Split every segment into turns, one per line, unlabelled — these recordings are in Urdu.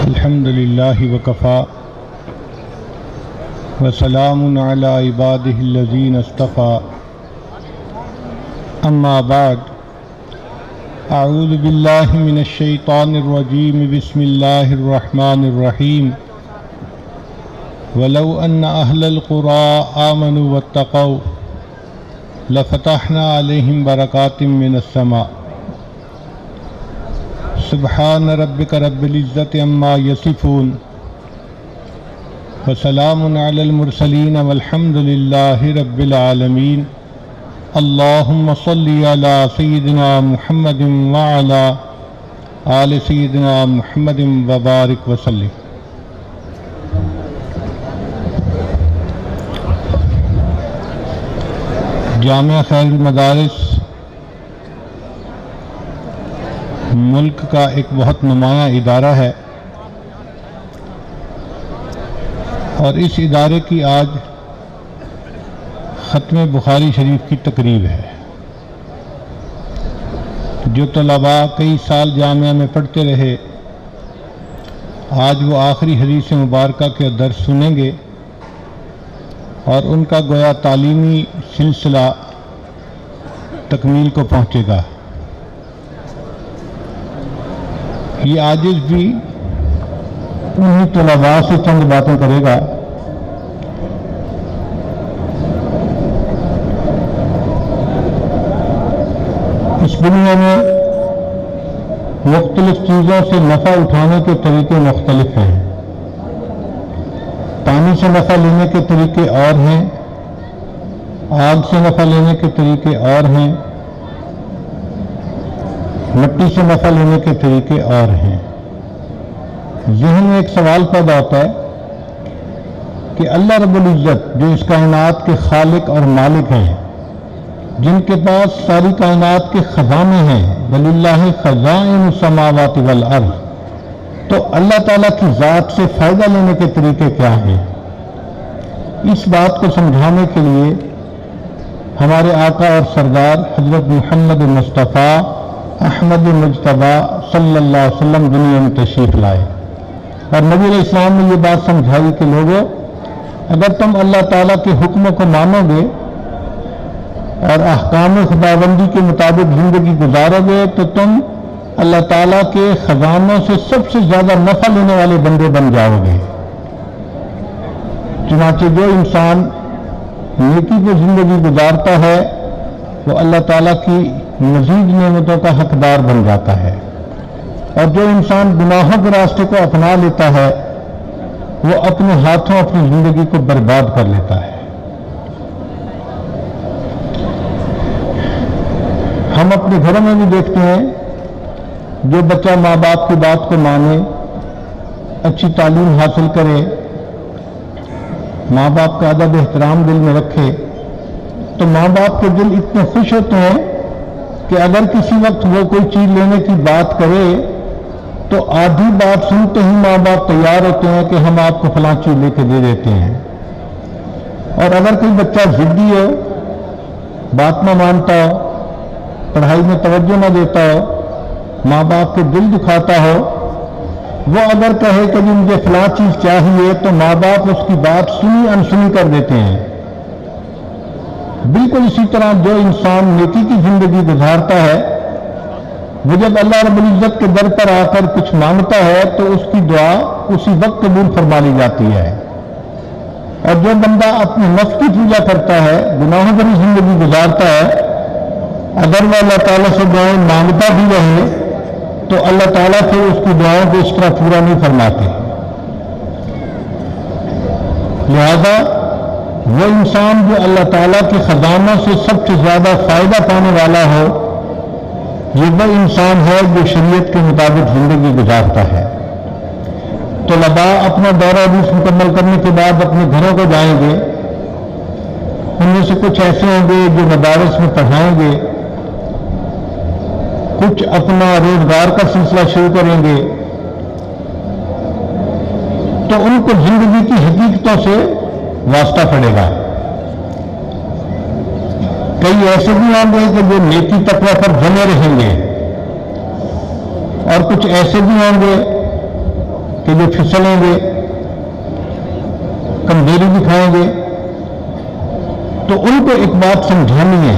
الحمد للہ وکفا وسلام علی عبادہ الذین اصطفیٰ اما بعد اعوذ باللہ من الشیطان الرجیم بسم اللہ الرحمن الرحیم ولو ان اہل القرى آمنوا واتقوا لفتحنا علیہم برکات من السماء سبحان ربک رب العزت عما یصفون وسلام علی المرسلین والحمد للہ رب العالمین اللہم صلی علی سیدنا محمد وعلی آل سیدنا محمد وبارک وسلم۔ جامعہ خیر المدارس ملک کا ایک بہت نمایاں ادارہ ہے اور اس ادارے کی آج ختم بخاری شریف کی تقریب ہے۔ جو طلباء کئی سال جامعہ میں پڑھتے رہے آج وہ آخری حدیث مبارکہ کے درس سنیں گے اور ان کا گویا تعلیمی سلسلہ تکمیل کو پہنچے گا۔ یہ عاجز بھی انہی طلباء سے چند باتیں کرے گا۔ اس دنیا میں مختلف چیزوں سے نفع اٹھانے کے طریقے مختلف ہیں۔ پانی سے نفع لینے کے طریقے اور ہیں، آگ سے نفع لینے کے طریقے اور ہیں، مٹی سے نفع لینے کے طریقے اور ہیں۔ ذہن میں ایک سوال پیدا ہوتا ہے کہ اللہ رب العزت جو اس کائنات کے خالق اور مالک ہیں، جن کے پاس ساری کائنات کے خزانے ہیں، وَلِلَّهِ خَزَائِنُ السَّمَاوَاتِ وَالْأَرْضِ، تو اللہ تعالیٰ کی ذات سے فائدہ لینے کے طریقے کیا ہیں؟ اس بات کو سمجھانے کے لیے ہمارے آقا اور سردار حضرت محمد مصطفیٰ احمد مجتبیٰ صلی اللہ علیہ وسلم دنیا میں تشریف لائے اور نبی علیہ السلام نے یہ بات سمجھائی کہ لوگوں، اگر تم اللہ تعالیٰ کے حکموں کو مانو گے اور احکام خداوندی کے مطابق زندگی گزارو گے تو تم اللہ تعالیٰ کے خزانوں سے سب سے زیادہ نفع لینے والے بندے بن جاؤ گے۔ چنانچہ جو انسان نیکی کو زندگی گزارتا ہے وہ اللہ تعالیٰ کی مزید نعمتوں کا حقدار بن جاتا ہے، اور جو انسان گناہوں کے راستے کو اپنا لیتا ہے وہ اپنے ہاتھوں اپنی زندگی کو برباد کر لیتا ہے۔ ہم اپنے گھروں میں بھی دیکھتے ہیں جو بچہ ماں باپ کی بات کو مانے، اچھی تعلیم حاصل کرے، ماں باپ کا ادب احترام دل میں رکھے تو ماں باپ کے دل اتنے خوش ہوتے ہیں کہ اگر کسی وقت وہ کوئی چیز لینے کی بات کرے تو آدھی بات سنتے ہی ماں باپ تیار ہوتے ہیں کہ ہم آپ کو فلاں چیز لے کے دے دیتے ہیں۔ اور اگر کوئی بچہ ضدی ہو، بات نہ مانتا ہو، پڑھائی میں توجہ نہ دیتا ہو، ماں باپ کے دل دکھاتا ہو، وہ اگر کہے کہ جی مجھے فلاں چیز چاہیے تو ماں باپ اس کی بات سنی انسنی کر دیتے ہیں۔ بالکل اسی طرح جو انسان نیکی کی زندگی گزارتا ہے وہ جب اللہ رب العزت کے در پر آ کر کچھ مانگتا ہے تو اس کی دعا اسی وقت قبول فرما لی جاتی ہے، اور جو بندہ اپنے نفس کی پوجا کرتا ہے، گناہوں بھری زندگی گزارتا ہے، اگر وہ اللہ تعالیٰ سے دعائیں مانگتا بھی رہے تو اللہ تعالیٰ پھر اس کی دعاؤں کو اس طرح پورا نہیں فرماتے۔ لہذا وہ انسان جو اللہ تعالیٰ کے خزانوں سے سب سے زیادہ فائدہ پانے والا ہو، یہ وہ انسان ہے جو شریعت کے مطابق زندگی گزارتا ہے۔ طلباء اپنا دورہ حدیث مکمل کرنے کے بعد اپنے گھروں کو جائیں گے، ان میں سے کچھ ایسے ہوں گے جو مدارس میں پڑھائیں گے، کچھ اپنا روزگار کا سلسلہ شروع کریں گے، تو ان کو زندگی کی حقیقتوں سے واسطہ پڑے گا۔ کئی ایسے بھی ہوں گے کہ جو نیکی تقویٰ پر جمے رہیں گے، اور کچھ ایسے بھی ہوں گے کہ جو پھسلیں گے، کمزوری دکھائیں گے، تو ان کو ایک بات سمجھانی ہے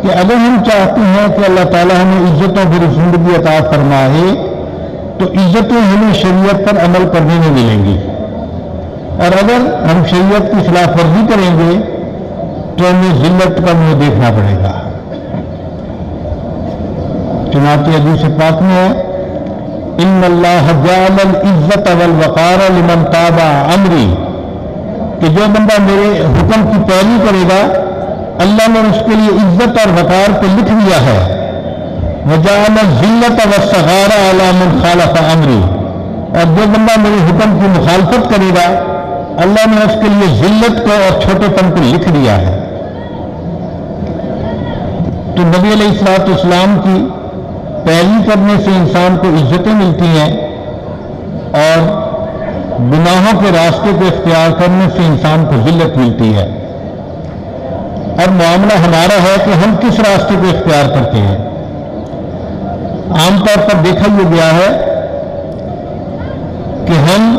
کہ اگر ہم چاہتے ہیں کہ اللہ تعالیٰ ہمیں عزتوں کی زندگی عطا فرمائے تو عزتیں ہمیں شریعت پر عمل کرنے میں ملیں گی، اور اگر ہم شریعت کی خلاف ورزی کریں گے تو ہمیں ذلت کا منہ دیکھنا پڑے گا۔ چنانچہ حدیث پاک میں ہے ان اللہ جعل العزت والوقار لمن تابع امری، کہ جو بندہ میرے حکم کی پیروی کرے گا اللہ نے اس کے لیے عزت اور وقار کو لکھ دیا ہے۔ وجعل الذلۃ والصغار علی من خالف امری، اور جو بندہ میرے حکم کی مخالفت کرے گا اللہ نے اس کے لیے ذلت کو اور چھوٹے پن کو لکھ دیا ہے۔ تو نبی علیہ الصلوۃ والسلام کی پیروی کرنے سے انسان کو عزتیں ملتی ہیں، اور گناہوں کے راستے کو اختیار کرنے سے انسان کو ذلت ملتی ہے۔ اور معاملہ ہمارا ہے کہ ہم کس راستے کو اختیار کرتے ہیں۔ عام طور پر دیکھا یہ گیا ہے کہ ہم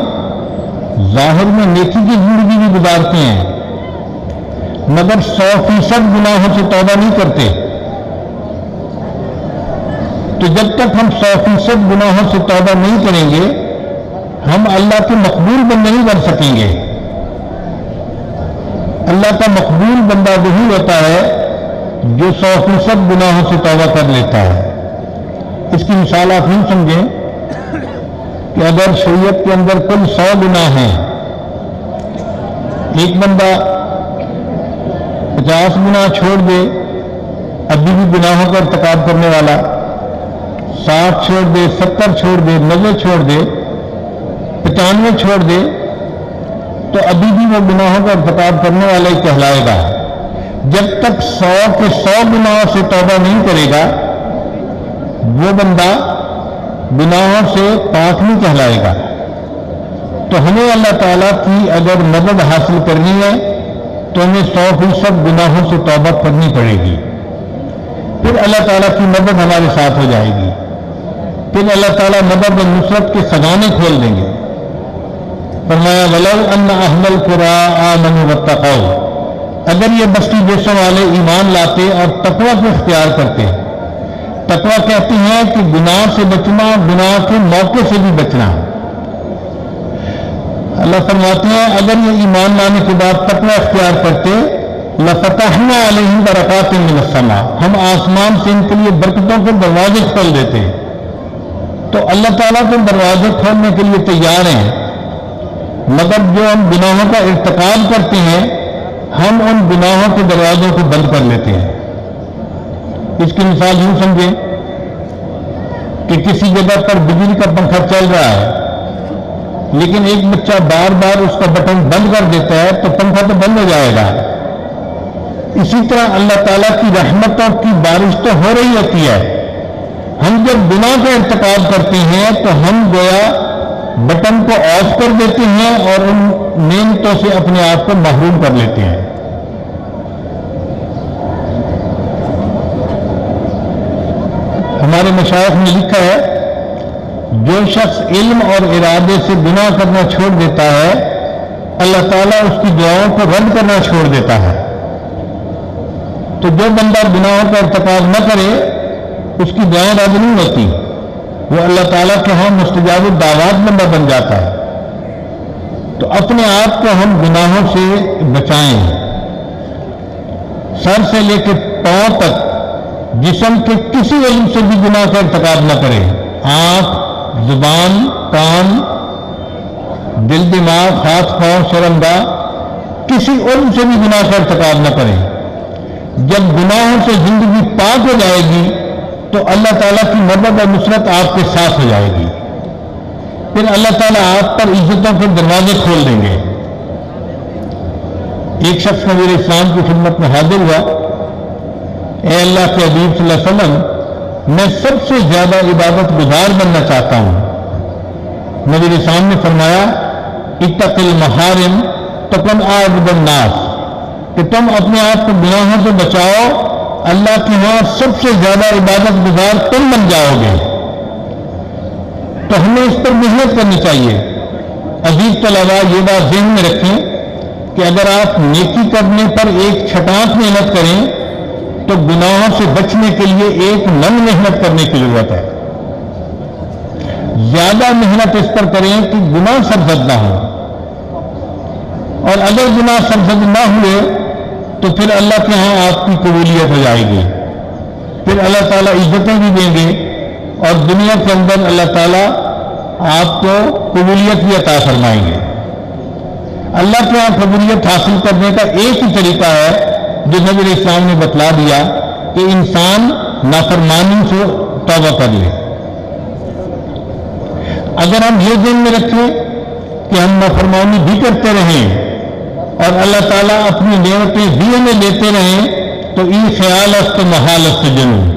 ظاہر میں نیکی کی زندگی بھی گزارتے ہیں مگر 100% گناہوں سے توبہ نہیں کرتے۔ تو جب تک ہم 100% گناہوں سے توبہ نہیں کریں گے ہم اللہ کے مقبول بندے نہیں بن سکیں گے۔ اللہ کا مقبول بندہ وہی ہوتا ہے جو 100% گناہوں سے توبہ کر لیتا ہے۔ اس کی مثال آپ یوں سمجھیں کہ اگر شریعت کے اندر کل 100 گناہ ہیں، ایک بندہ 50 گناہ چھوڑ دے ابھی بھی گناہوں کا ارتکاب کرنے والا، 60 چھوڑ دے، 70 چھوڑ دے، 90 چھوڑ دے، 95 چھوڑ دے تو ابھی بھی وہ گناہوں کا ارتکاب کرنے والا ہی کہلائے گا۔ جب تک 100 کے 100 گناہوں سے توبہ نہیں کرے گا وہ بندہ گناہوں سے پاک نہیں کہلائے گا۔ تو ہمیں اللہ تعالیٰ کی اگر مدد حاصل کرنی ہے تو ہمیں 100% گناہوں سے توبہ کرنی پڑے گی، پھر اللہ تعالیٰ کی مدد ہمارے ساتھ ہو جائے گی، پھر اللہ تعالیٰ مدد و نصرت کے خزانے کھول دیں گے۔ فرمایا وَلَوْ أَنَّ أَهْلَ الْقُرَىٰ آمَنُوا وَاتَّقَوْا، اگر یہ بستی دیسوں والے ایمان لاتے اور تقویٰ کو اختیار کرتے۔ تقویٰ کہتے ہیں کہ گناہ سے بچنا، گناہ کے موقع سے بھی بچنا۔ اللہ فرماتے ہیں اگر یہ ایمان لانے کے بعد تقویٰ اختیار کرتے لَفَتَحْنَا عَلَيْهِمْ بَرَكَاتٍ مِّنَ السَّمَاءِ، ہم آسمان سے ان کے لیے برکتوں کے دروازے کھول دیتے۔ تو اللہ تعالیٰ کے دروازے کھولنے کے لیے تیار ہیں، مگر جو ہم گناہوں کا ارتکاب کرتے ہیں ہم ان گناہوں کے دروازوں کو بند کر لیتے ہیں۔ اس کی مثال یوں سمجھیں کہ کسی جگہ پر بجلی کا پنکھا چل رہا ہے لیکن ایک بچہ بار بار اس کا بٹن بند کر دیتا ہے تو پنکھا تو بند ہو جائے گا۔ اسی طرح اللہ تعالیٰ کی رحمتوں کی بارش تو ہو رہی ہوتی ہے، ہم جب گناہ کا ارتکاب کرتے ہیں تو ہم گویا بٹن کو آف کر دیتے ہیں اور ان نعمتوں سے اپنے آپ کو محروم کر لیتے ہیں۔ ہمارے مشائخ نے لکھا ہے جو شخص علم اور ارادے سے گناہ کرنا چھوڑ دیتا ہے اللہ تعالیٰ اس کی دعاؤں کو رد کرنا چھوڑ دیتا ہے۔ تو جو بندہ گناہوں کا ارتکاب نہ کرے اس کی دعائیں رد نہیں ہوتی، وہ اللہ تعالیٰ کے ہاں مستجاب الدعوات بندہ بن جاتا ہے۔ تو اپنے آپ کو ہم گناہوں سے بچائیں، سر سے لے کے پاؤں تک جسم کے کسی علم سے بھی گناہ کا ارتکاب نہ کریں، آنکھ، زبان، کان، دل، دماغ، ہاتھ، پاؤں، شرمگاہ، کسی علم سے بھی گناہ کا ارتکاب نہ کریں۔ جب گناہوں سے زندگی پاک ہو جائے گی تو اللہ تعالیٰ کی مدد اور نصرت آپ کے ساتھ ہو جائے گی، پھر اللہ تعالیٰ آپ پر عزتوں کے دروازے کھول دیں گے۔ ایک شخص نبی اسلام کی خدمت میں حاضر ہوا، اے اللہ کے حبیب صلی اللہ علیہ وسلم میں سب سے زیادہ عبادت گزار بننا چاہتا ہوں۔ نبی اسلام نے فرمایا اتق المحارم تکن اعبد الناس، کہ تم اپنے آپ کو گناہوں سے بچاؤ، اللہ کے ہاں سب سے زیادہ عبادت گزار تم بن جاؤ گے۔ تو ہمیں اس پر محنت کرنی چاہیے۔ عزیز طلباء، یہ بات ذہن میں رکھیں کہ اگر آپ نیکی کرنے پر ایک چھٹانک محنت کریں تو گناہوں سے بچنے کے لیے ایک من محنت کرنے کی ضرورت ہے۔ زیادہ محنت اس پر کریں کہ گناہ سرزد نہ ہو، اور اگر گناہ سرزد نہ ہوئے تو پھر اللہ کے ہاں آپ کی قبولیت ہو جائے گی، پھر اللہ تعالیٰ عزتیں بھی دیں گے اور دنیا کے اندر اللہ تعالیٰ آپ کو قبولیت بھی عطا فرمائیں گے۔ اللہ کے ہاں قبولیت حاصل کرنے کا ایک ہی طریقہ ہے جو نبی علیہ السلام نے بتلا دیا کہ انسان نافرمانی سے توبہ کر لے۔ اگر ہم یہ ذہن میں رکھیں کہ ہم نافرمانی بھی کرتے رہیں اور اللہ تعالیٰ اپنی نعمتیں بھی ہمیں لیتے رہیں تو ای خیال است محال است جنون،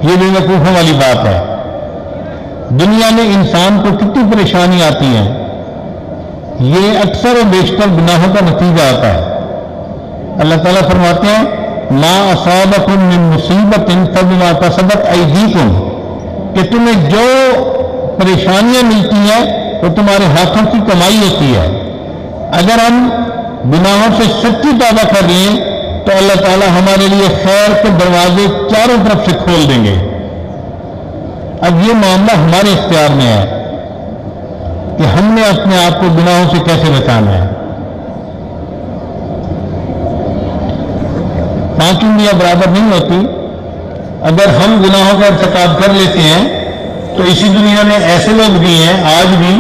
یہ بے وقوفوں والی بات ہے۔ دنیا میں انسان کو کتنی پریشانی آتی ہے، یہ اکثر و بیشتر گناہوں کا نتیجہ آتا ہے۔ اللہ تعالیٰ فرماتے ہیں ما اصابکم من مصیبت فبما کسبت ایدیکم، کہ تمہیں جو پریشانیاں ملتی ہیں وہ تمہارے ہاتھوں کی کمائی ہوتی ہے۔ اگر ہم گناہوں سے سچی توبہ کر لیں تو اللہ تعالیٰ ہمارے لیے خیر کے دروازے چاروں طرف سے کھول دیں گے۔ اب یہ معاملہ ہمارے اختیار میں ہے کہ ہم نے اپنے آپ کو گناہوں سے کیسے بچانا ہے۔ 5 انگلیاں برابر نہیں ہوتی۔ اگر ہم گناہوں کا ارتکاب کر لیتے ہیں تو اسی دنیا میں ایسے لوگ بھی ہیں آج بھی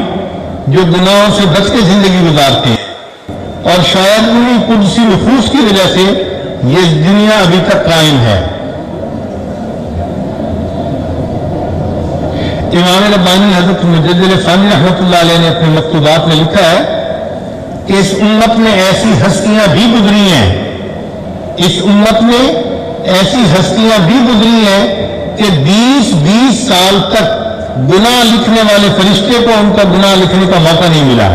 جو گناہوں سے بچ کے زندگی گزارتے ہیں، اور شاید انہیں قدسی نفوس کی وجہ سے یہ دنیا ابھی تک قائم ہے۔ امام ربانی حضرت مجدد ثانی رحمۃ اللہ علیہ نے اپنے مکتوبات میں لکھا ہے کہ اس امت میں ایسی ہستیاں بھی گزری ہیں، اس امت میں ایسی ہستیاں بھی گزری ہیں کہ 20 سال تک گناہ لکھنے والے فرشتے کو ان کا گناہ لکھنے کا موقع نہیں ملا۔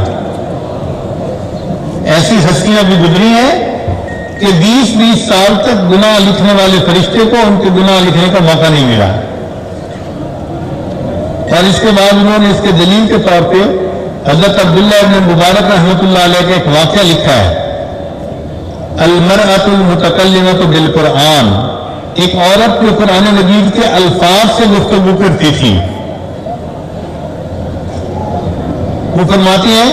ایسی ہستیاں بھی گزری ہیں کہ 20 سال تک گناہ لکھنے والے فرشتے کو ان کے گناہ لکھنے کا موقع نہیں ملا۔ اور اس کے بعد انہوں نے اس کے دلیل کے طور پہ حضرت عبداللہ ابن مبارک رحمۃ اللہ علیہ کا ایک واقعہ لکھا ہے، المرأۃ المتکلمۃ بالقرآن، ایک عورت جو قرآن مجید کے الفاظ سے گفتگو کرتی تھی۔ وہ فرماتی ہے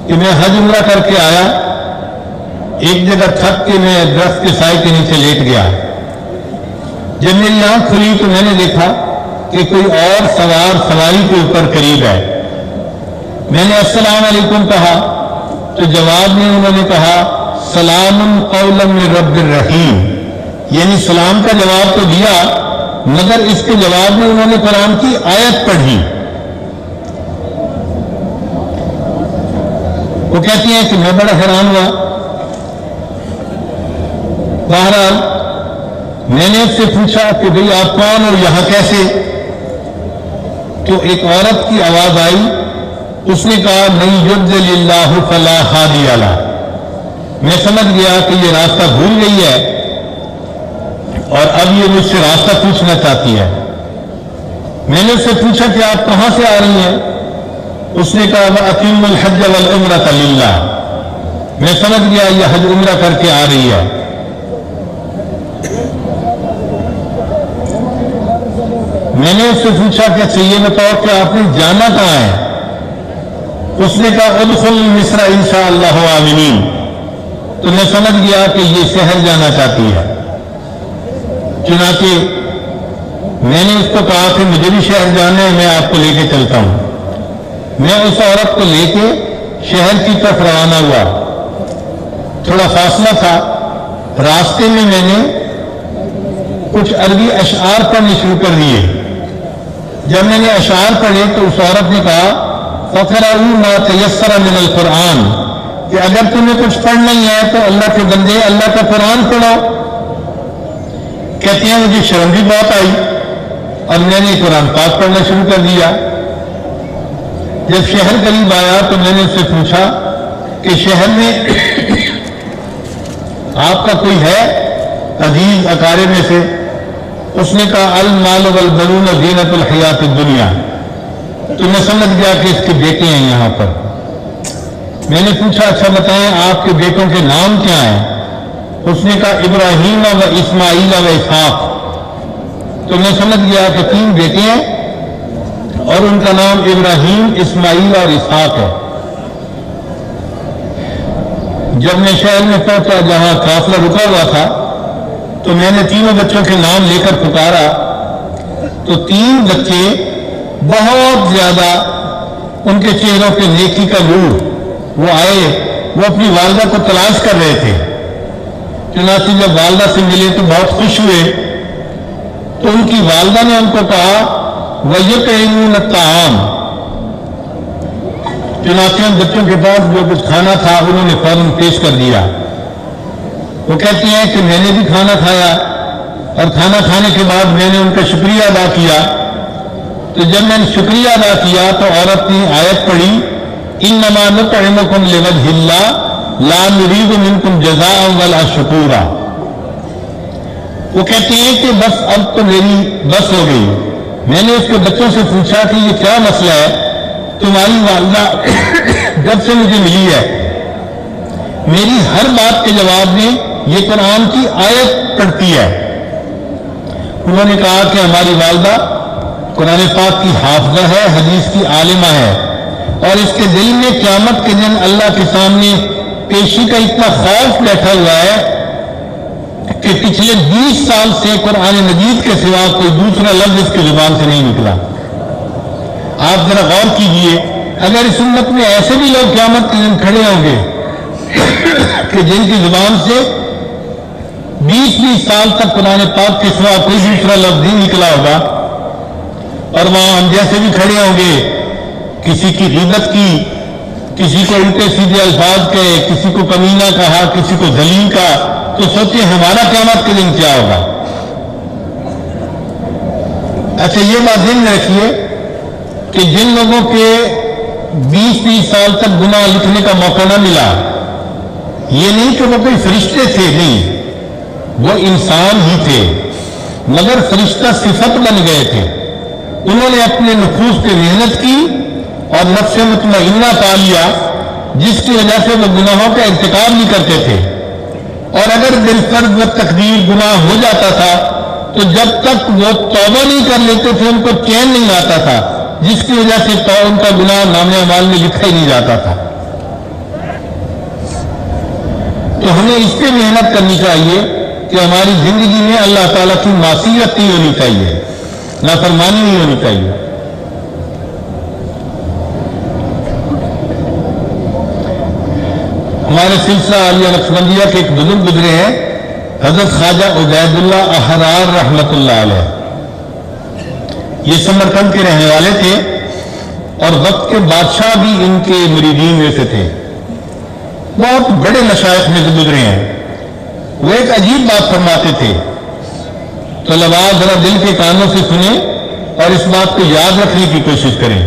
کہ میں حج عمرہ کر کے آیا، ایک جگہ تھک کے میں درخت کے سائے کے نیچے لیٹ گیا۔ جب میری آنکھ کھلی تو میں نے دیکھا کہ کوئی اور سوار سواری کے اوپر قریب ہے۔ میں نے السلام علیکم کہا تو جواب میں انہوں نے کہا سلام قولا من رب الرحیم، یعنی سلام کا جواب تو دیا مگر اس کے جواب میں انہوں نے قرآن کی آیت پڑھی۔ وہ کہتی ہیں کہ میں بڑا حیران ہوا۔ بہرحال میں نے اس سے پوچھا کہ بھئی آپ کون اور یہاں کیسے؟ تو ایک عورت کی آواز آئی، اس نے کہا من یضلل اللہ فلا ہادی لہ۔ میں سمجھ گیا کہ یہ راستہ بھول گئی ہے اور اب یہ مجھ سے راستہ پوچھنا چاہتی ہے۔ میں نے اس سے پوچھا کہ آپ کہاں سے آ رہی ہیں؟ اس نے کہا وَأَتِمُّ الْحَجَّ وَالْعُمْرَةَ لِلَّهِ۔ میں سمجھ گیا یہ حج عمرہ کر کے آ رہی ہے۔ میں نے اس سے پوچھا کہ اچھا یہ بتاؤ کہ آپ نے جانا کہاں ہے؟ اس نے کہا ادخل مصر انشاءاللہ آمنین۔ تو میں سمجھ گیا کہ یہ شہر جانا چاہتی ہے۔ چنانچہ میں نے اس کو کہا کہ مجھے بھی شہر جانا ہے، میں آپ کو لے کے چلتا ہوں۔ میں اس عورت کو لے کے شہر کی طرف روانہ ہوا۔ تھوڑا فاصلہ تھا، راستے میں میں نے کچھ عربی اشعار پڑھنے شروع کر دیے۔ جب میں نے اشعار پڑھے تو اس عورت نے کہا فَقْرَؤُوا مَا تَيَسَّرَ مِنَ الْقُرْآنِ، کہ اگر تمہیں کچھ پڑھنا ہی ہے تو اللہ کے بندے اللہ کا قرآن پڑھو۔ کہتی ہیں مجھے شرم بھی بہت آئی اور میں نے قرآن پاک پڑھنا شروع کر دیا۔ جب شہر قریب آیا تو میں نے اس سے پوچھا کہ شہر میں آپ کا کوئی ہے عزیز اقارب میں سے؟ اس نے کہا المال والبنون زینت الحیات الدنیا. تو میں سمجھ گیا کہ اس کے بیٹے ہیں یہاں پر. میں نے پوچھا اچھا بتائیں آپ کے بیٹوں کے نام کیا ہیں؟ اس نے کہا ابراہیم و اسماعیل و اسحاق. تو میں سمجھ گیا کہ 3 بیٹے ہیں اور ان کا نام ابراہیم، اسماعیل اور اسحاق ہے. جب میں شہر میں پہنچا جہاں قافلہ رکا ہوا تھا تو میں نے تینوں بچوں کے نام لے کر پکارا تو 3 بچے بہت زیادہ ان کے چہروں پہ نیکی کا نور. وہ آئے، وہ اپنی والدہ کو تلاش کر رہے تھے. چنانچہ جب والدہ سے ملے تو بہت خوش ہوئے. تو ان کی والدہ نے ان کو کہا وَيُطْعِمُونَ الطَّعَامَ. چنانچہ ان بچوں کے پاس جو کچھ کھانا تھا انہوں نے فوراً پیش کر دیا. وہ کہتے ہیں کہ میں نے بھی کھانا کھایا اور کھانا کھانے کے بعد میں نے ان کا شکریہ ادا کیا. تو جب میں نے شکریہ ادا کیا تو عورت نے آیت پڑھی اِنَّمَا نُطْعِمُكُمْ لِوَجْهِ اللَّهِ لَا نُرِيدُ مِنْكُمْ جَزَاءً وَلَا شُكُورًا. وہ کہتے ہیں کہ بس اب تو میری بس ہو گئی. میں نے اس کے بچوں سے پوچھا کہ یہ کیا مسئلہ ہے؟ تمہاری والدہ جب سے مجھے ملی ہے میری ہر بات کے جواب میں یہ قرآن کی آیت پڑھتی ہے. انہوں نے کہا کہ ہماری والدہ قرآن پاک کی حافظہ ہے، حدیث کی عالمہ ہے اور اس کے دل میں قیامت کے دن اللہ کے سامنے پیشی کا اتنا خوف بیٹھا ہوا ہے کہ پچھلے 20 سال سے قرآن مجید کے سوا کوئی دوسرا لفظ اس کی زبان سے نہیں نکلا. آپ ذرا غور کیجئے، اگر اس امت میں ایسے بھی لوگ قیامت کے دن کھڑے ہوں گے کہ جن کی زبان سے 20 سال تک قرآن پاک کے سوا کوئی دوسرا لفظ نہیں نکلا ہوگا اور وہاں ہم جیسے بھی کھڑے ہوں گے کسی کی غیبت کی، کسی کو الٹے سیدھے الفاظ کہے، کسی کو کمینہ کہا، کسی کو ذلیل کہا، تو سوچیں ہمارا قیامت کے دن کیا ہوگا. اچھا یہ بات ذہن میں رکھیے کہ جن لوگوں کے 20 سال تک گناہ لکھنے کا موقع نہ ملا، یہ نہیں کہ وہ کوئی فرشتے تھے، نہیں، وہ انسان ہی تھے مگر فرشتہ صفت بن گئے تھے. انہوں نے اپنے نفوس پہ محنت کی اور نفس مطمئنہ پا لیا جس کی وجہ سے وہ گناہوں کا ارتکاب نہیں کرتے تھے. اور اگر بالفرض و تقدیر گناہ ہو جاتا تھا تو جب تک وہ توبہ نہیں کر لیتے تھے ان کو چین نہیں آتا تھا جس کی وجہ سے ان کا گناہ نامہ اعمال میں لکھا ہی نہیں جاتا تھا. تو ہمیں اس پہ محنت کرنی چاہیے کہ ہماری زندگی میں اللہ تعالیٰ کی معصیت نہیں ہونی چاہیے، نافرمانی نہیں ہونی چاہیے. ہمارے سلسلہ عالیہ نقشبندیہ کے ایک بزرگ گزرے ہیں حضرت خواجہ عبید اللہ احرار رحمۃ اللہ علیہ. یہ سمرقند کے رہنے والے تھے اور وقت کے بادشاہ بھی ان کے مریدین میں سے تھے. بہت بڑے مشائخ میں سے گزرے ہیں. وہ ایک عجیب بات فرماتے تھے، طلباء ذرا دل کے کانوں سے سنیں اور اس بات کو یاد رکھنے کی کوشش کریں.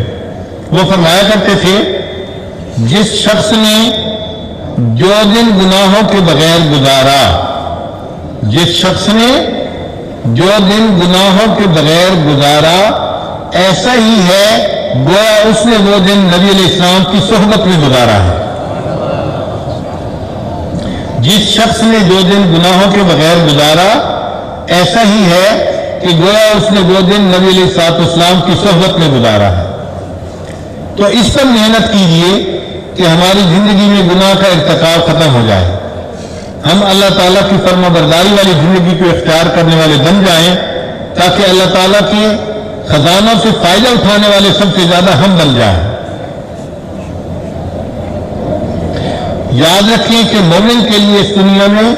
وہ فرمایا کرتے تھے جس شخص نے جو دن گناہوں کے بغیر گزارا، جس شخص نے جو دن گناہوں کے بغیر گزارا ایسا ہی ہے گویا اس نے وہ دن نبی علیہ السلام کی صحبت میں گزارا ہے. جس شخص نے جو دن گناہوں کے بغیر گزارا ایسا ہی ہے کہ گویا اس نے وہ دن نبی علیہ السلام کی صحبت میں گزارا ہے. تو اس پر محنت کیجئے کہ ہماری زندگی میں گناہ کا ارتکاب ختم ہو جائے، ہم اللہ تعالیٰ کی فرما برداری والی زندگی کو اختیار کرنے والے بن جائیں تاکہ اللہ تعالیٰ کے خزانوں سے فائدہ اٹھانے والے سب سے زیادہ ہم بن جائیں. یاد رکھیں کہ مومن کے لیے اس دنیا میں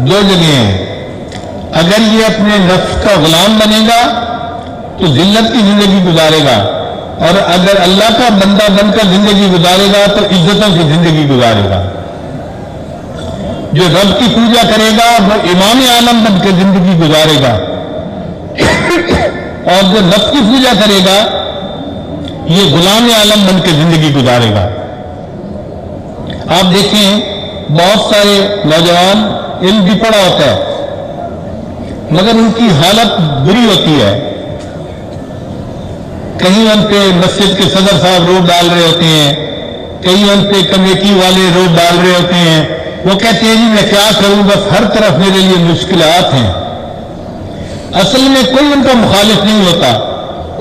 2 جگہیں ہیں. اگر یہ اپنے نفس کا غلام بنے گا تو ذلت کی زندگی گزارے گا اور اگر اللہ کا بندہ بن کر زندگی گزارے گا تو عزتوں کی زندگی گزارے گا. جو رب کی پوجا کرے گا وہ امام عالم بن کے زندگی گزارے گا اور جو نفس کی پوجا کرے گا یہ غلام عالم بن کے زندگی گزارے گا. آپ دیکھیں بہت سارے نوجوان علم بھی پڑھا ہوتا ہے مگر ان کی حالت بری ہوتی ہے. کہیں ان پہ مسجد کے صدر صاحب روب ڈال رہے ہوتے ہیں, کہیں ان پہ کمیٹی والے روب ڈال رہے ہوتے ہیں. وہ کہتے ہیں جی میں کیا کروں, بس ہر طرف میرے لیے مشکلات ہیں. اصل میں کوئی ان کا مخالف نہیں ہوتا,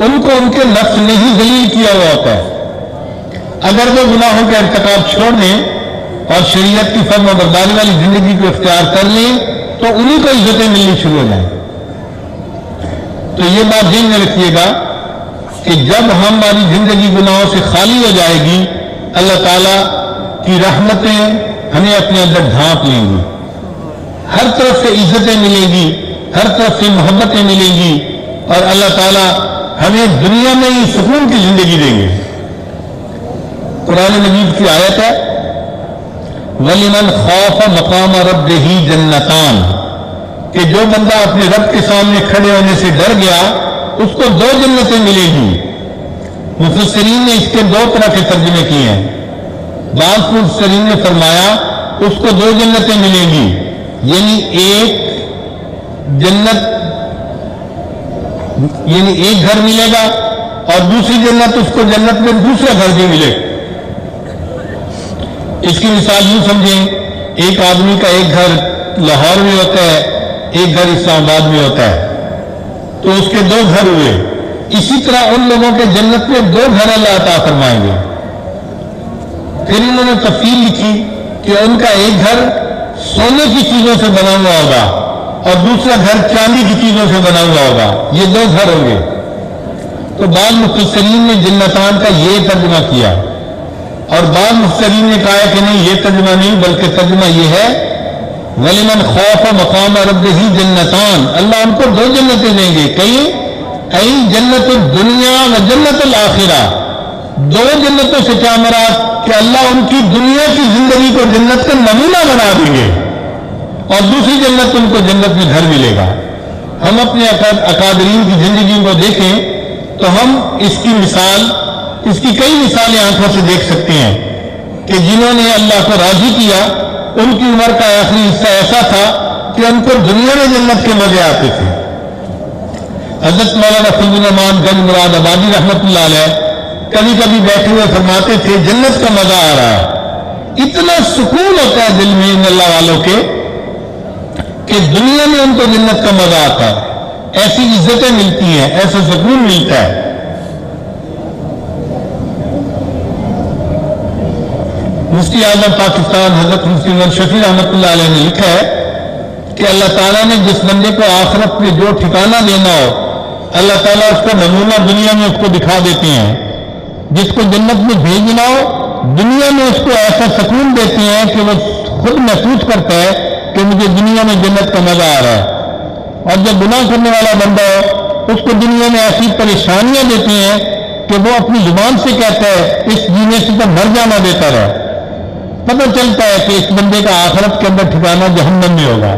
ان کو ان کے نفس نے ہی ذلیل کیا ہوا ہوتا ہے. اگر وہ گناہوں کا ارتکاب چھوڑ دیں اور شریعت کی فرما برداری والی زندگی کو اختیار کر لیں تو انہیں کو عزتیں ملنی شروع ہو جائیں. تو یہ بات ذہن میں رکھیے گا کہ جب ہماری زندگی گناہوں سے خالی ہو جائے گی, اللہ تعالیٰ کی رحمتیں ہمیں اپنے اندر ڈھانپ لیں گی. ہر طرف سے عزتیں ملیں گی, ہر طرف سے محبتیں ملیں گی, اور اللہ تعالیٰ ہمیں دنیا میں ہی سکون کی زندگی دیں گے. قرآن مجید کی آیت ہے وَلِمَنْ خَافَ مَقَامَ رَبِّهِ جَنَّتَانِ, کہ جو بندہ اپنے رب کے سامنے کھڑے ہونے سے ڈر گیا اس کو 2 جنتیں ملیں گی. مفسرین نے اس کے 2 طرح کے ترجمے کیے ہیں. بعض مفسرین نے فرمایا اس کو 2 جنتیں ملیں گی, یعنی ایک گھر ملے گا اور دوسری جنت اس کو جنت میں دوسرا گھر بھی ملے. اس کی مثال یوں سمجھیں, ایک آدمی کا ایک گھر لاہور میں ہوتا ہے, ایک گھر اسلام آباد میں ہوتا ہے, تو اس کے 2 گھر ہوئے. اسی طرح ان لوگوں کے جنت میں 2 گھر اللہ عطا فرمائیں گے. پھر انہوں نے تفصیل لکھی کہ ان کا ایک گھر سونے کی چیزوں سے بنا ہوا ہوگا اور دوسرا گھر چاندی کی چیزوں سے بنا ہوا ہوگا. یہ 2 گھر ہوں گے. تو بعض مفسرین نے جنتان کا یہ ترجمہ کیا, اور بعض مفسرین نے کہا کہ نہیں, یہ ترجمہ نہیں بلکہ ترجمہ یہ ہے وَلِمَنْ خَافَ مَقَامَ رَبِّهِ جَنَّتَانِ, اللہ ان کو 2 جنتیں دیں گے. کہیں جنت الدنیا و جنت الآخرہ, 2 جنتوں سے کیا مراد کہ اللہ ان کی دنیا کی زندگی کو جنت کا نمونہ بنا دیں گے, اور دوسری جنت ان کو جنت میں گھر ملے گا. ہم اپنے اکابرین کی زندگی کو دیکھیں تو ہم اس کی کئی مثالیں آنکھوں سے دیکھ سکتے ہیں کہ جنہوں نے اللہ کو راضی کیا ان کی عمر کا آخری حصہ ایسا تھا کہ ان کو دنیا میں جنت کے مزے آتے تھے. حضرت مولانا فضل الرحمان گنج مراد آبادی رحمۃ اللہ علیہ کبھی کبھی بیٹھے ہوئے فرماتے تھے جنت کا مزہ آ رہا ہے. اتنا سکون ہوتا ہے دل میں ان اللہ والوں کے کہ دنیا میں ان کو جنت کا مزہ آتا ہے, ایسی عزتیں ملتی ہیں, ایسا سکون ملتا ہے. مفتی اعظم پاکستان حضرت مفتی عمر شفیع رحمۃ اللہ علیہ نے لکھا ہے کہ اللہ تعالیٰ نے جس بندے کو آخرت میں جو ٹھکانہ دینا ہو اللہ تعالیٰ اس کا نمونہ دنیا میں اس کو دکھا دیتے ہیں. جس کو جنت میں بھیجنا ہو دنیا میں اس کو ایسا سکون دیتے ہیں کہ وہ خود محسوس کرتا ہے کہ مجھے دنیا میں جنت کا مزہ آ رہا ہے. اور جب گناہ کرنے والا بندہ ہو اس کو دنیا میں ایسی پریشانیاں دیتی ہیں کہ وہ اپنی زبان سے کہتا ہے اس جینے سے تو مر جانا بہتر ہے. پتہ چلتا ہے کہ اس بندے کا آخرت کے اندر ٹھکانہ جہنم میں ہوگا.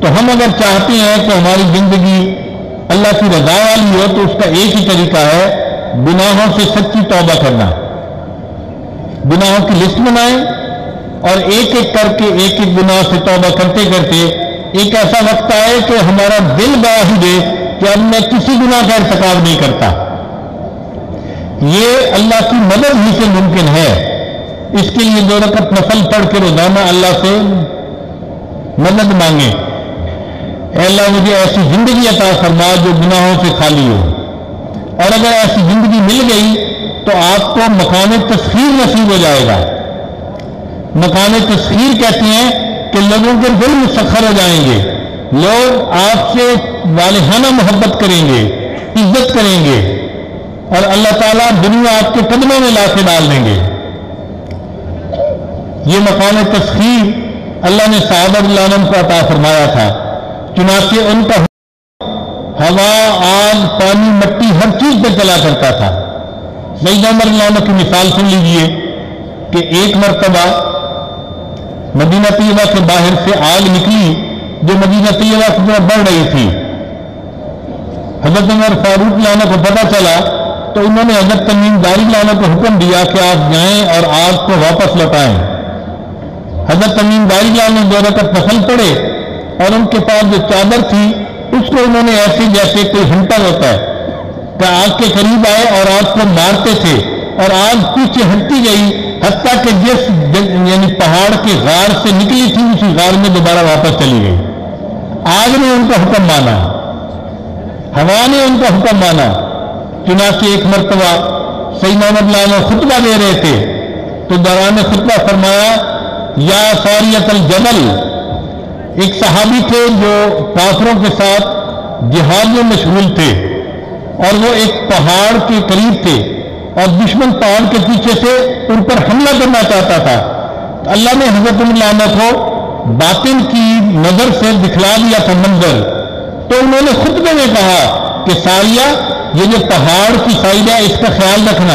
تو ہم اگر چاہتے ہیں کہ ہماری زندگی اللہ کی رضا والی ہو تو اس کا ایک ہی طریقہ ہے گناہوں سے سچی توبہ کرنا. گناہوں کی لسٹ بنائیں اور ایک ایک کر کے ایک ایک گناہ سے توبہ کرتے کرتے ایک ایسا وقت آئے کہ ہمارا دل گواہی دے کہ اب میں کسی گناہ کا ارتکاب نہیں کرتا. یہ اللہ کی مدد ہی سے ممکن ہے. اس کے لیے 2 رکعت نفل پڑھ کے روزانہ اللہ سے مدد مانگیں, اے اللہ مجھے ایسی زندگی عطا فرما جو گناہوں سے خالی ہو. اور اگر ایسی زندگی مل گئی تو آپ کو مقام تسخیر نصیب ہو جائے گا. مقام تسخیر کہتے ہیں کہ لوگوں کے دل مسخر ہو جائیں گے, لوگ آپ سے والہانہ محبت کریں گے, عزت کریں گے, اور اللہ تعالیٰ دنیا آپ کے قدموں میں لا کے ڈال دیں گے. یہ مقام تسخیر اللہ نے صحابہ رضی اللہ عنہ کو عطا فرمایا تھا. چنانچہ ان کا ہوا, آگ, پانی, مٹی ہر چیز پہ چلا کرتا تھا. سیدنا عمر رضی اللہ عنہ کی مثال سن لیجئے کہ ایک مرتبہ مدینہ طیبہ کے باہر سے آگ نکلی جو مدینہ طیبہ کی طرف بڑھ رہی تھی. حضرت عمر فاروق رضی اللہ عنہ کو پتہ چلا تو انہوں نے حضرت تمیم داری رضی اللہ عنہ کو حکم دیا کہ آپ جائیں اور آگ کو واپس لوٹائیں. حضرت تمیم داری رضی اللہ عنہ 2 رکعت نفل پڑھے اور ان کے پاس جو چادر تھی اس کو انہوں نے ایسے جیسے کوئی ہنٹر ہوتا ہے کہ آگ کے قریب آئے اور آگ کو مارتے تھے اور آگ پیچھے ہٹتی گئی حتیٰ کہ جس یعنی پہاڑ کے غار سے نکلی تھی اسی غار میں دوبارہ واپس چلی گئی. آگ نے ان کا حکم مانا, ہوا نے ان کا حکم مانا. چنانچہ ایک مرتبہ سیدنا عمر لانا خطبہ دے رہے تھے تو دوران خطبہ فرمایا یا ساریت الجبل. ایک صحابی تھے جو کافروں کے ساتھ جہاد میں مشغول تھے اور وہ ایک پہاڑ کے قریب تھے اور دشمن پہاڑ کے پیچھے سے ان پر حملہ کرنا چاہتا تھا. تو اللہ نے حضرت عمر لانا کو باطن کی نظر سے دکھلا دیا تھا منظر. تو انہوں نے خطبے میں کہا کہ ساریہ یہ جو پہاڑ کی سائڈ ہے اس کا خیال رکھنا,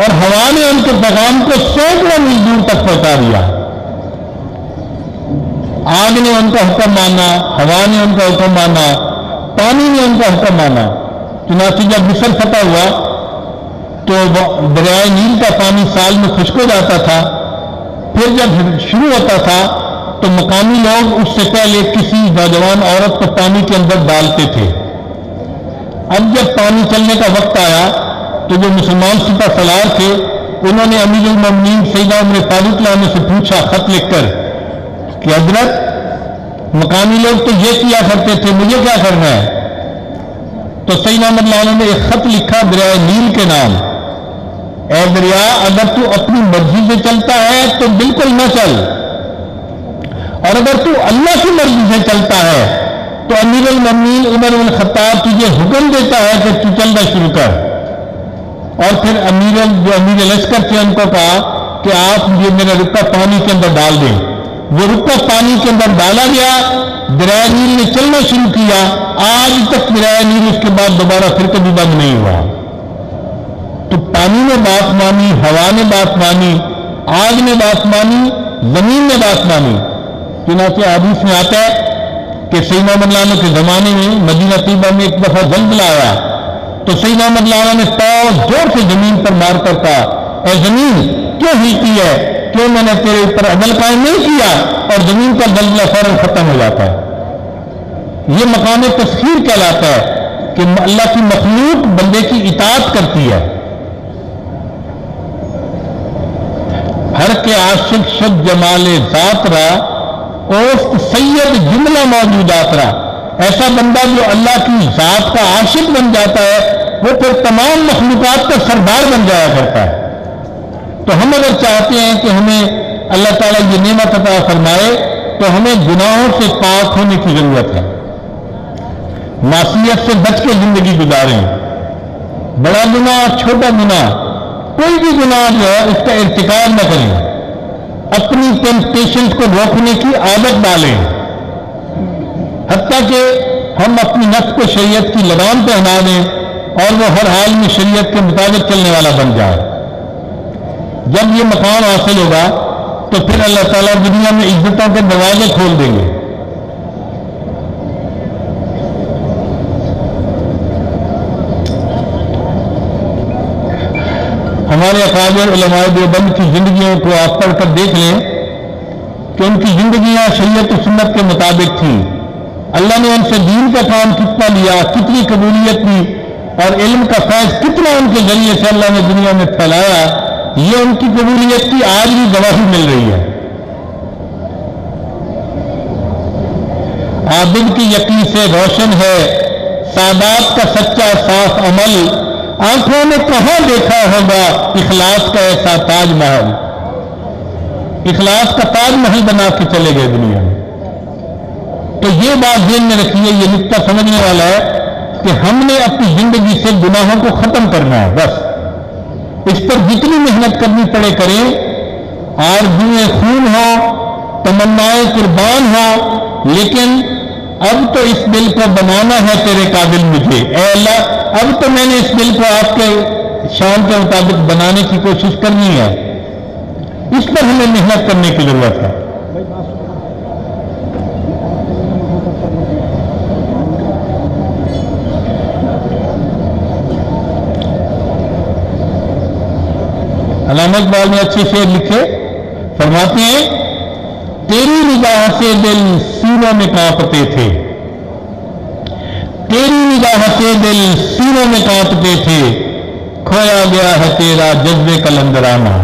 اور ہوا نے ان کے پیغام کو سینکڑوں میل دور تک پہنچا دیا. آگ نے ان کا حکم مانا, ہوا نے ان کا حکم مانا, پانی نے ان کا حکم مانا. چنانچہ جب مصر فتح ہوا تو دریائے نیل کا پانی سال میں خشک ہو جاتا تھا. پھر جب شروع ہوتا تھا تو مقامی لوگ اس سے پہلے کسی نوجوان عورت کو پانی کے اندر ڈالتے تھے. اب جب پانی چلنے کا وقت آیا تو جو مسلمان سپہ سالار تھے انہوں نے امیر المومنین سیدنا عمر فاروق عنہ سے پوچھا خط لکھ کر کہ حضرت مقامی لوگ تو یہ کیا کرتے تھے, مجھے کیا کرنا ہے؟ تو سیدنا عمر عنہ نے ایک خط لکھا دریائے نیل کے نام, اے دریا اگر تو اپنی مرضی سے چلتا ہے تو بالکل نہ چل, اور اگر تو اللہ کی مرضی سے چلتا ہے تو امیر المومنین عمر بن الخطاب تجھے حکم دیتا ہے کہ تو چلنا شروع کر. اور پھر جو امیر لشکر تھے ان کو کہا کہ آپ یہ میرا رکا پانی کے اندر ڈال دیں. وہ رکا پانی کے اندر ڈالا گیا, دریائے نیل نے چلنا شروع کیا. آج تک دریائے نیل اس کے بعد دوبارہ پھر کبھی بند نہیں ہوا. تو پانی نے بات مانی, ہوا نے بات مانی, آگ نے بات مانی, زمین نے بات مانی. چنانچہ حدیث میں آتا ہے کہ سیدنا عمر عنہ کے زمانے میں مدینہ طیبہ میں ایک دفعہ زلزلہ آیا تو سیدنا عمر عنہ نے پاؤں زور سے زمین پر مار کر کہا اے زمین کیوں ہلتی ہے, کیوں میں نے تیرے اوپر عمل قائم نہیں کیا, اور زمین کا زلزلہ فوراً ختم ہو جاتا ہے. یہ مقام تسخیر کہلاتا ہے کہ اللہ کی مخلوق بندے کی اطاعت کرتی ہے. ہر کے عاشق شد جمال ذات را اوست سید جملہ موجودات را. ایسا بندہ جو اللہ کی ذات کا عاشق بن جاتا ہے وہ پھر تمام مخلوقات کا سردار بن جایا کرتا ہے. تو ہم اگر چاہتے ہیں کہ ہمیں اللہ تعالیٰ یہ نعمت عطا فرمائے تو ہمیں گناہوں سے پاک ہونے کی ضرورت ہے, معصیت سے بچ کے زندگی گزاریں. بڑا گناہ چھوٹا گناہ کوئی بھی گناہ جو ہے اس کا ارتکاب نہ کریں. اپنی ٹیمپٹیشنز کو روکنے کی عادت ڈالیں, حتیٰ کہ ہم اپنی نفس کو شریعت کی لگام پہنا دیں اور وہ ہر حال میں شریعت کے مطابق چلنے والا بن جائے. جب یہ مقام حاصل ہوگا تو پھر اللہ تعالیٰ دنیا میں عزتوں کے دروازے کھول دیں گے. ہمارے اکابر علماء دیوبند کی زندگیوں کو آپ پڑھ کر دیکھ لیں کہ ان کی زندگیاں شریعت و سنت کے مطابق تھیں. اللہ نے ان سے دین کا کام کتنا لیا, کتنی قبولیت دی, اور علم کا فیض کتنا ان کے ذریعے سے اللہ نے دنیا میں پھیلایا. یہ ان کی قبولیت کی آج بھی گواہی مل رہی ہے. عابد کی یقین سے روشن ہے سادات کا سچا صاف عمل, آنکھوں نے کہاں دیکھا ہوگا اخلاص کا ایسا تاج محل. اخلاص کا تاج محل بنا کے چلے گئے دنیا میں. تو یہ بات ذہن میں رکھیے, یہ نقطہ سمجھنے والا ہے کہ ہم نے اپنی زندگی سے گناہوں کو ختم کرنا ہے. بس اس پر جتنی محنت کرنی پڑے کریں, آرزوئیں خون ہو, تمنائیں قربان ہو, لیکن اب تو اس دل کو بنانا ہے تیرے قابل مجھے. اے اللہ اب تو میں نے اس دل کو آپ کے شان کے مطابق بنانے کی کوشش کرنی ہے. اس پر ہمیں محنت کرنے کی ضرورت ہے. علامہ اقبال نے اچھے شعر لکھے, فرماتے ہیں تیری نگاہ سے دل سینوں میں کانپتے تھے، تیری نگاہ سے دل سینوں میں کانپتے تھے، کھویا گیا ہے تیرا جذبے کلندرانہ۔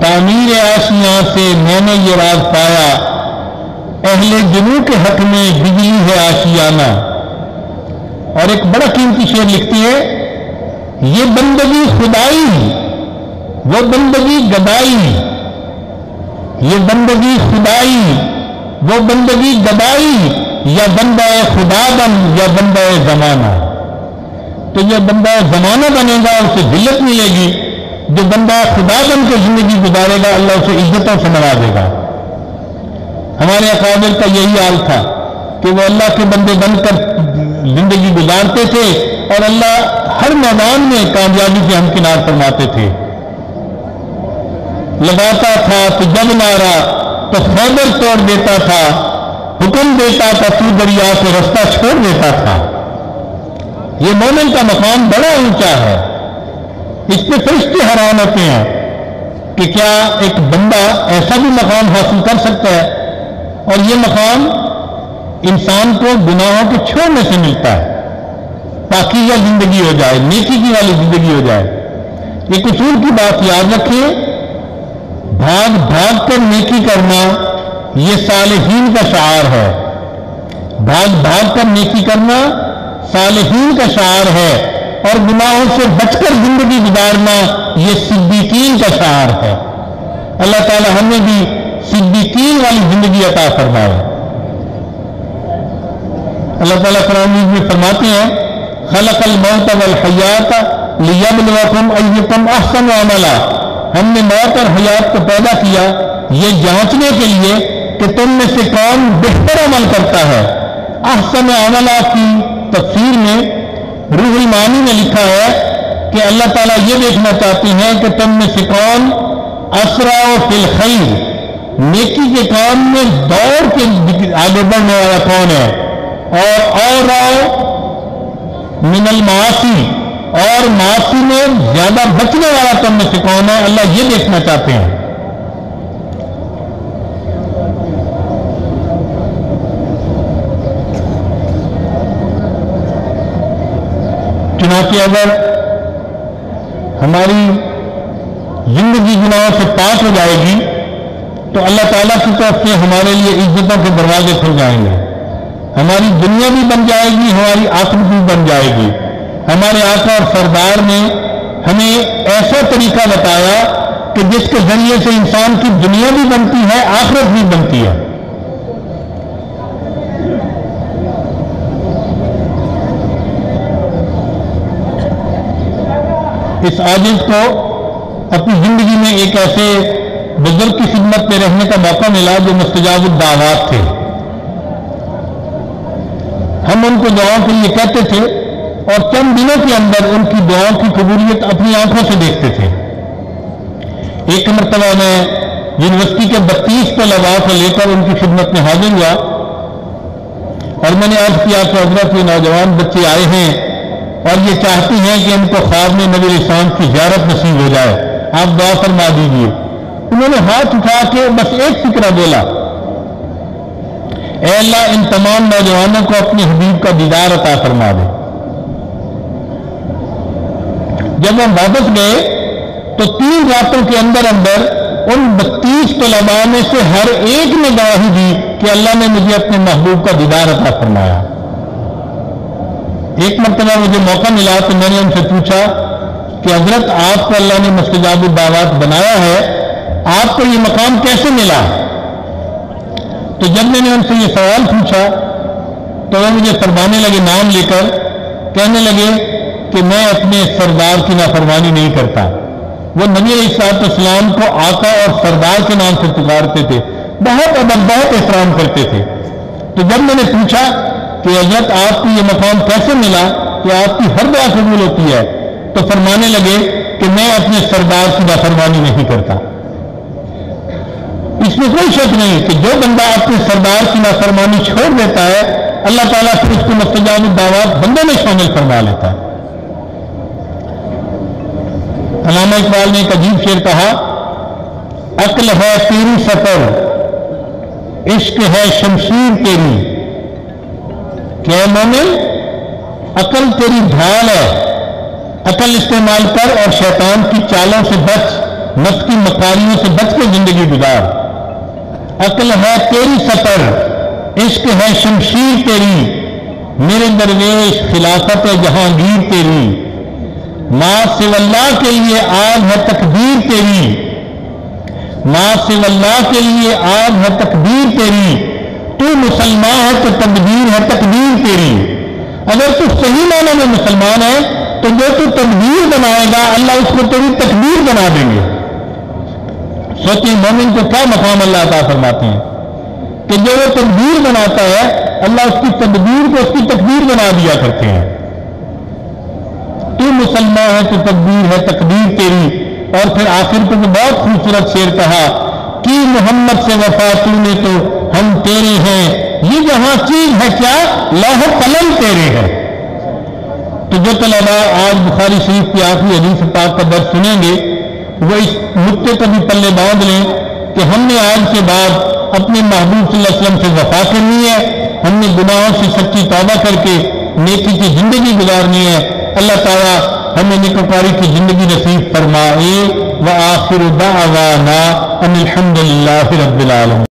تعمیر آشیاں سے میں نے یہ راز پایا، اہل جنوں کے حق میں بجلی ہے آشیانہ۔ اور ایک بڑا قیمتی شعر لکھتی ہے، یہ بندگی خدائی وہ بندگی گدائی، یہ بندگی خدائی وہ بندگی گدائی، یا بندہ خدا بن یا بندہ زمانہ۔ تو جو بندہ زمانہ بنے گا اسے ذلت ملے گی، جو بندہ خدا بن کے زندگی گزارے گا اللہ اسے عزتوں سے نوازے گا۔ ہمارے اکابر کا یہی حال تھا کہ وہ اللہ کے بندے بن کر زندگی گزارتے تھے اور اللہ ہر میدان میں کامیابی سے ہمکنار فرماتے تھے۔ لگاتا تھا تو جب نعرہ تو خیبر توڑ دیتا تھا، حکم دیتا تھا تو دریا سے رستہ چھوڑ دیتا تھا۔ یہ مومن کا مقام بڑا اونچا ہے، اس پہ فرشتے حیران ہوتے ہیں کہ کیا ایک بندہ ایسا بھی مقام حاصل کر سکتا ہے، اور یہ مقام انسان کو گناہوں کے چھوڑنے سے ملتا ہے، پاکیزہ زندگی ہو جائے، نیکی کی والی زندگی ہو جائے۔ ایک اصول کی بات یاد رکھیے، بھاگ بھاگ کر نیکی کرنا یہ صالحین کا شعار ہے، بھاگ بھاگ کر نیکی کرنا صالحین کا شعار ہے، اور گناہوں سے بچ کر زندگی گزارنا یہ صدیقین کا شعار ہے۔ اللہ تعالی ہمیں بھی صدیقین والی زندگی عطا فرمائے۔ اللہ تعالیٰ قرآن میں فرماتے ہیں، خلق الموت والحیات لیبلوکم ایکم احسن عملا، ہم نے موت اور حیات کو پیدا کیا یہ جانچنے کے لیے کہ تم میں سے کون بہتر عمل کرتا ہے۔ احسن عملا کی تفسیر میں روح المعانی نے لکھا ہے کہ اللہ تعالیٰ یہ دیکھنا چاہتے ہیں کہ تم میں سے کون اسرع فی الخیر، نیکی کے کام میں دوڑ کے آگے بڑھنے والا کون ہے، اور من المعاصی، اور معاصی میں زیادہ بچنے والا تم میں سے کون ہے، اللہ یہ دیکھنا چاہتے ہیں۔ چنانچہ اگر ہماری زندگی گناہوں سے پاک ہو جائے گی تو اللہ تعالیٰ کی طرف سے ہمارے لیے عزتوں کے دروازے کھل جائیں گے، ہماری دنیا بھی بن جائے گی، ہماری آخرت بھی بن جائے گی۔ ہمارے آقا اور سردار نے ہمیں ایسا طریقہ بتایا کہ جس کے ذریعے سے انسان کی دنیا بھی بنتی ہے، آخرت بھی بنتی ہے۔ اس عاجز کو اپنی زندگی میں ایک ایسے بزرگ کی خدمت میں رہنے کا موقع ملا جو مستجاب الدعوات تھے۔ ہم ان کو دعاؤں کے لیے کہتے تھے اور چند دنوں کے اندر ان کی دعاؤں کی قبولیت اپنی آنکھوں سے دیکھتے تھے۔ ایک مرتبہ میں یونیورسٹی کے 32 طلباء کو لے کر ان کی خدمت میں حاضر ہوا اور میں نے عرض کیا کہ حضرت یہ نوجوان بچے آئے ہیں اور یہ چاہتی ہیں کہ ان کو خواب میں نبی اسلام کی زیارت نصیب ہو جائے، آپ دعا فرما دیجیے۔ انہوں نے ہاتھ اٹھا کے بس ایک فکرہ بولا، اے اللہ ان تمام نوجوانوں کو اپنے حبیب کا دیدار عطا فرما دے۔ جب ہم واپس گئے تو 3 راتوں کے اندر اندر ان 32 طلباء میں سے ہر ایک نے گواہی دی کہ اللہ نے مجھے اپنے محبوب کا دیدار عطا فرمایا۔ ایک مرتبہ مجھے موقع ملا تو میں نے ان سے پوچھا کہ حضرت آپ کو اللہ نے مستجاب الدعوات بنایا ہے، آپ کو یہ مقام کیسے ملا؟ تو جب میں نے ان سے یہ سوال پوچھا تو وہ مجھے فرمانے لگے، نام لے کر کہنے لگے کہ میں اپنے سردار کی نافرمانی نہیں کرتا۔ وہ نبی علیہ السلام کو آقا اور سردار کے نام سے پکارتے تھے، بہت ادب بہت احترام کرتے تھے۔ تو جب میں نے پوچھا کہ حضرت آپ کو یہ مقام کیسے ملا کہ آپ کی ہر دعا قبول ہوتی ہے، تو فرمانے لگے کہ میں اپنے سردار کی نافرمانی نہیں کرتا۔ اس میں کوئی شک نہیں کہ جو بندہ اپنے سردار کی نافرمانی چھوڑ دیتا ہے اللہ تعالیٰ پھر اس کو مستجاب الدعوات بندوں میں شامل فرما لیتا ہے۔ علامہ اقبال نے ایک عجیب شعر کہا، عقل ہے تیری سفر، عشق ہے شمشیر تیری، کہ اے مومن عقل تیری ڈھال ہے، عقل استعمال کر اور شیطان کی چالوں سے بچ، نفس کی مکاریوں سے بچ کے زندگی گزار۔ عقل ہے تیری سفر، عشق ہے شمشیر تیری، میرے درویش خلافت جہانگیر تیری، ما سوی اللہ کے لیے آگ ہے تکبیر تیری، ما سوی اللہ کے لیے آگ ہے تکبیر تیری، تو مسلمان ہے تو تدبیر ہے تکبیر تیری۔ اگر تو صحیح معنی میں مسلمان ہے تو جو تو تدبیر بنائے گا اللہ اس کو تیری تکبیر بنا دیں گے۔ سوچیں مومن کو کیا مقام اللہ عطا فرماتے ہیں کہ جو وہ تدبیر بناتا ہے اللہ اس کی تدبیر کو اس کی تکبیر بنا دیا کرتے ہیں۔ تو مسلمان ہے تو تدبیر ہے تکبیر تیری۔ اور پھر آخر کو بہت خوبصورت شعر کہا کہ محمد سے وفا تو نے تو ہم تیرے ہیں، یہ جہاں چیز ہے کیا لوح قلم تیرے ہے۔ تو جو طلباء آج بخاری شریف کی آخری حدیث پاک کا درس سنیں گے وہ اس نقطے کو بھی پلے باندھ لیں کہ ہم نے آج کے بعد اپنے محبوب صلی اللہ علیہ وسلم سے وفا کرنی ہے، ہم نے گناہوں سے سچی توبہ کر کے نیکی کی زندگی گزارنی ہے۔ اللہ تعالیٰ ہمیں نیکوکاری کی زندگی نصیب فرمائے۔ وآخر دعوانا ان الحمد للہ رب العالمین۔